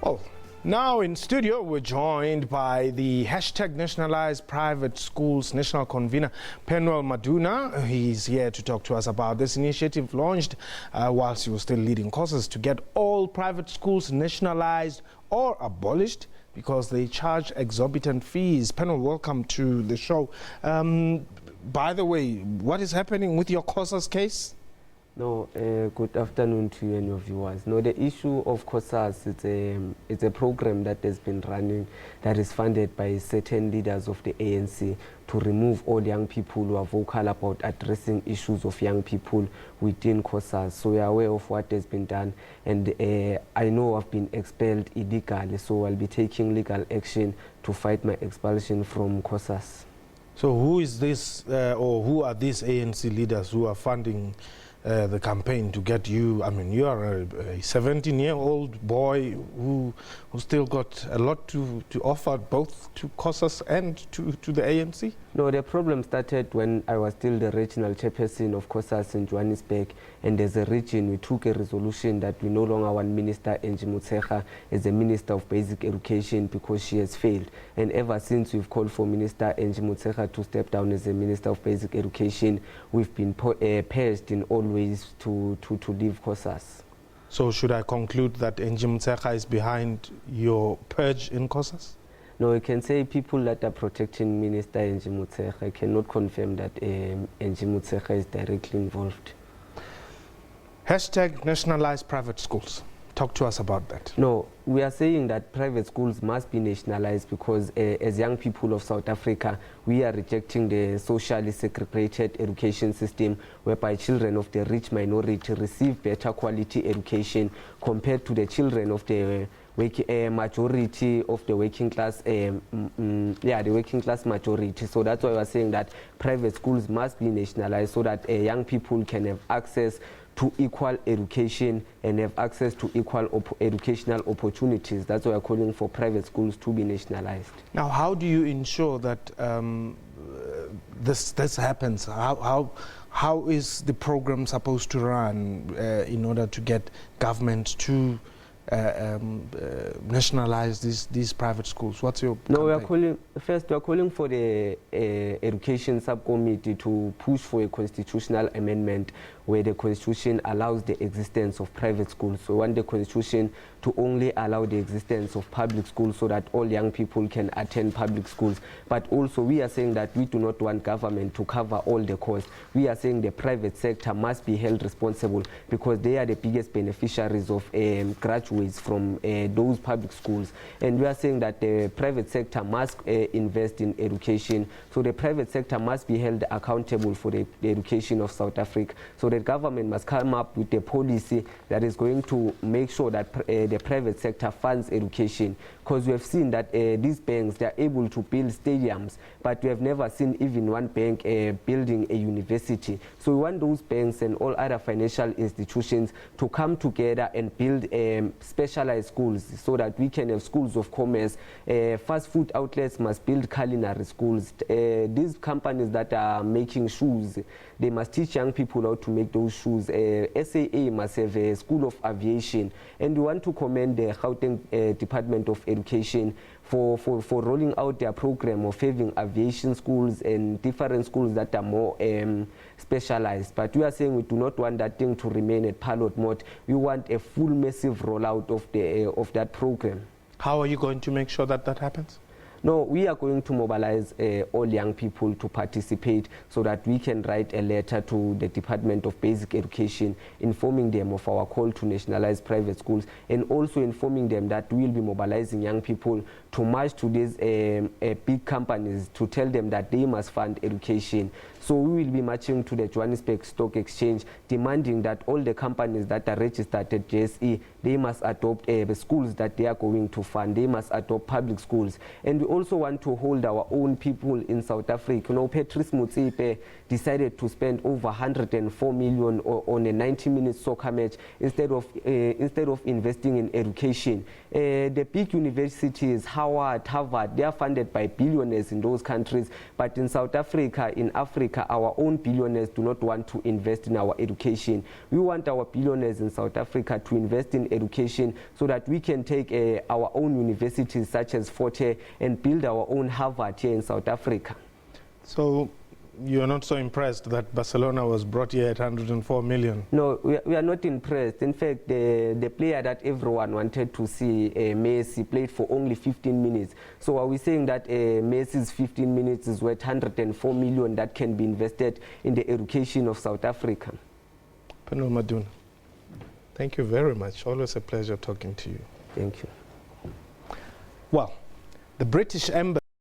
Oh, now in studio, we're joined by the hashtag Nationalized Private Schools National Convenor, Penuel Maduna. He's here to talk to us about this initiative launched whilst he was still leading Cosas to get all private schools nationalized or abolished because they charge exorbitant fees. Penuel, welcome to the show. By the way, what is happening with your Cosas case? No, good afternoon to you and your viewers. No, the issue of Cosas, it's a program that has been running that is funded by certain leaders of the ANC to remove all young people who are vocal about addressing issues of young people within Cosas. So we are aware of what has been done, and I know I've been expelled illegally, so I'll be taking legal action to fight my expulsion from Cosas. So who is this, or who are these ANC leaders who are funding the campaign to get you? I mean, you are a 17-year-old boy who still got a lot to offer both to Cosas and to the ANC? No, the problem started when I was still the regional chairperson of Cosas in Johannesburg, and as a region we took a resolution that we no longer want Minister Angie Motshekga as the Minister of Basic Education because she has failed. And ever since we've called for Minister Angie Motshekga to step down as the Minister of Basic Education, we've been purged in all ways to leave Cosas. So should I conclude that Angie Motshekga is behind your purge in Cosas? No, you can say people that are protecting Minister Angie Motshekga. I cannot confirm that Angie Motshekga is directly involved. Hashtag nationalized private schools. Talk to us about that. No, we are saying that private schools must be nationalized because as young people of South Africa, we are rejecting the socially segregated education system whereby children of the rich minority receive better quality education compared to the children of the majority of the working class, the working class majority. So that's why we're saying that private schools must be nationalized so that young people can have access to equal education and have access to equal educational opportunities. That's why we're calling for private schools to be nationalized. Now, how do you ensure that this happens? How is the program supposed to run in order to get government to nationalize these private schools? What's your campaign? No, we are calling for the education subcommittee to push for a constitutional amendment where the constitution allows the existence of private schools. So we want the constitution to only allow the existence of public schools so that all young people can attend public schools. But also we are saying that we do not want government to cover all the costs. We are saying the private sector must be held responsible because they are the biggest beneficiaries of graduates from those public schools. And we are saying that the private sector must invest in education. So the private sector must be held accountable for the education of South Africa. So the government must come up with a policy that is going to make sure that the private sector funds education, because we have seen that these banks, they are able to build stadiums, but we have never seen even one bank building a university. So we want those banks and all other financial institutions to come together and build specialized schools so that we can have schools of commerce. Fast food outlets must build culinary schools. These companies that are making shoes, they must teach young people how to make those shoes. SAA must have a school of aviation, and we want to commend the Gauteng Department of Education for rolling out their program of having aviation schools and different schools that are more specialized. But we are saying we do not want that thing to remain at pilot mode. We want a full massive rollout of that program. How are you going to make sure that that happens? No, we are going to mobilize all young people to participate so that we can write a letter to the Department of Basic Education informing them of our call to nationalize private schools, and also informing them that we will be mobilizing young people to march to these big companies to tell them that they must fund education. So we will be marching to the Johannesburg Stock Exchange demanding that all the companies that are registered at JSE, they must adopt the schools that they are going to fund. They must adopt public schools. And we also want to hold our own people in South Africa. You know, Patrice Motsepe decided to spend over 104 million on a 90-minute soccer match instead of investing in education. The big universities, Harvard, they are funded by billionaires in those countries. But in South Africa, in Africa, Africa, our own billionaires do not want to invest in our education. We want our billionaires in South Africa to invest in education so that we can take our own universities such as Forte and build our own Harvard here in South Africa. So you're not so impressed that Barcelona was brought here at 104 million? No, we are not impressed. In fact, the player that everyone wanted to see, Messi, played for only 15 minutes. So are we saying that Messi's 15 minutes is worth 104 million that can be invested in the education of South Africa? Penuel Maduna, thank you very much. Always a pleasure talking to you. Thank you. Well, the British Embassy